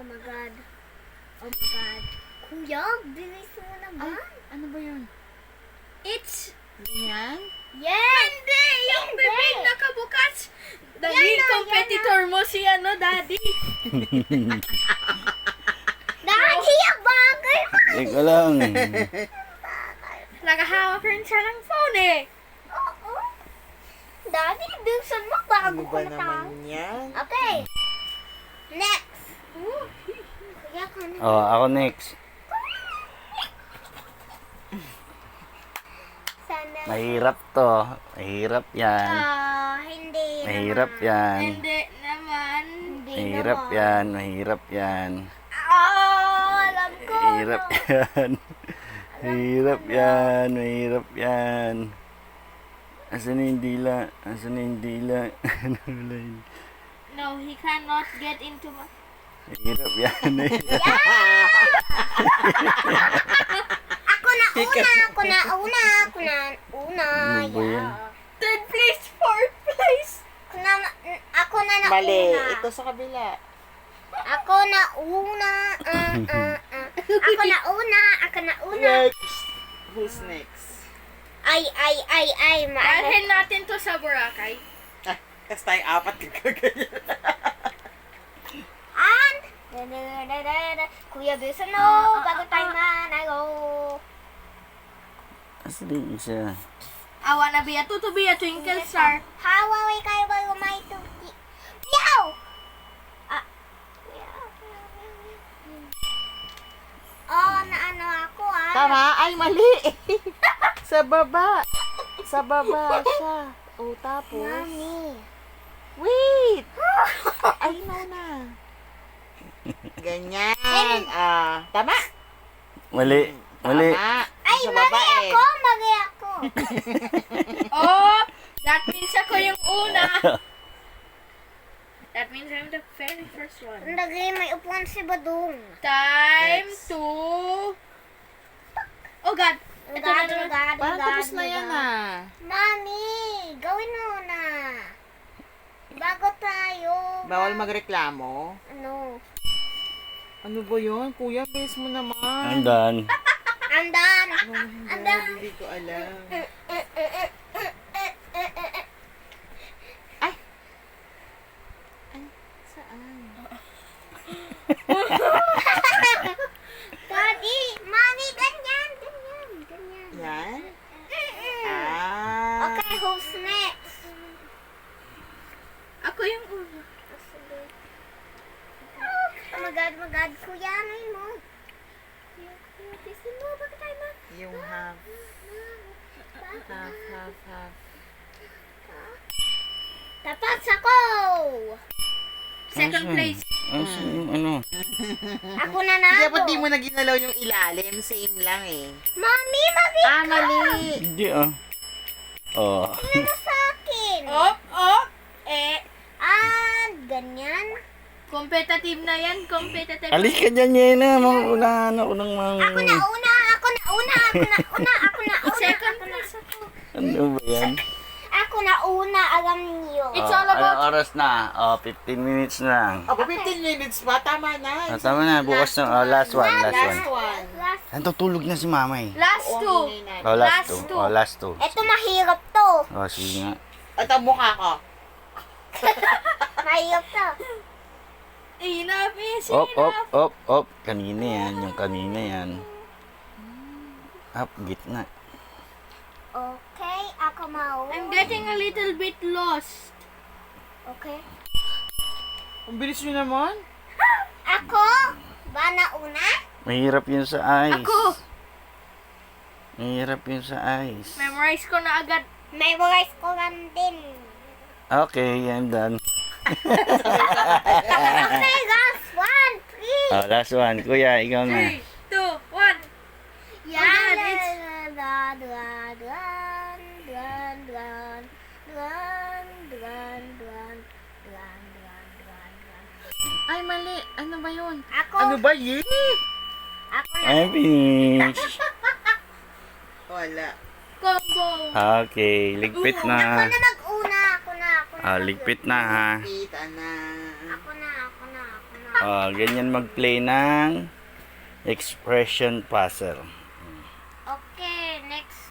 Oh my God. Oh my God. Kuya, bilis mo naman. Ano ba yun? It's... Ganyan? Yes! Hindi! Yung bibig nakabukas! Dali, competitor mo si Daddy. Daddy, ang bagay mo. Teka lang. Nakahawak rin siya ng phone eh. Oo. Daddy, bilisan mo bago Ano ko ba matang. naman yan? Okay. Next. Kuya ka na. Oh, ako next. Sana. Mahirap to. Mahirap yan. Hindi Mahirap naman. yan. Hindi naman. Hindi Mahirap naman. yan. Mahirap yan. Alam ko. Mahirap yan. Mahirap yan. Mahirap yan. Asan na yung dila? Asan na yung dila? No, he cannot get into my... Mahirap yan. Ako na una. Ano ba yan? Third place, fourth place. Ako na Mali. una. Ito sa kabila. Ako na una. Ako na una. Next. Who's next? Ay. Dalhin natin to sa Boracay. Kasi tayong apat kagaganyan. And Kuya bilisan mo bago tayo manago. Asan na yung isa? I wanna be a to be a twinkle star. Hawaway kayo ba yung may tuki? Meow! Oh, naano ako Tama? Ay, mali. Sa baba. Sa baba siya. O, tapos. Mami. Wait! Ay, no na. Ganyan. Tama? Mali. Mali. Tama. Ay, Sa mali baba eh. ako. Oh, that means ako yung una. That means I'm the very first one. Lagay may upuan si Badong. Time Next. to... Oh God! Ito na naman. Parang tapos na yan Mami, gawin mo na. Bago tayo. Bawal magreklamo. Ano? Ano ba yun? Kuya, bilis mo naman. Andan. Andan. Andan. Hindi ko alam. Ay! Ay, saan? Daddy, Mami, ganyan. Yan? Okay, who's next? Ako yung una. Oh my God, kuya, ngayon mo. Kuya, bisin mo, bakit tayo ma? Yung half. Half. Tapos ako! Second place. Asan yung ano? Ako na Dapat nabo. di mo na ginalaw yung ilalim. Same lang eh. Mami, mami, Mali. Hindi Oh. ano sa akin? Oh. Ganyan. Competitive na yan. Competitive. Alis ka dyan, Yena. Mga unahan ako ng mga... Ako na una. Second place ako. Ano ba yan? Ako na una, alam niyo. It's all about... Anong oras na? 15 minutes na lang. Aba, 15 minutes pa. Tama na. Tama na. Bukas na. Last one. Last one. Last. Natutulog na si mama eh. Last two. Last Last two. two. Last two. Ito mahirap to. Sige nga. Ito mukha ko. Mahirap to. Enough is Op. Kanina yan. Yung kanina yan. Up, gitna. Okay, ako mauna. I'm getting a little bit lost. Okay. Ang bilis nyo naman. Ako? Ba na una? Mahirap yun sa ice. Ako. Mahirap yun sa ice. Memorize ko na agad. Memorize ko lang din. Okay, I'm done. Okay, last one, please. Last one. Kuya, ikaw na. 3, 2, 1. Yan. Ay, mali. Ano ba yun? Ako. Ano ba yun? Ako na. I'm finished. Wala. Combo. Okay, ligpit Ako na. na mag-una. Ako na. Ligpit na ha. Kita na. Ako na. Ganyan mag-play ng expression puzzle.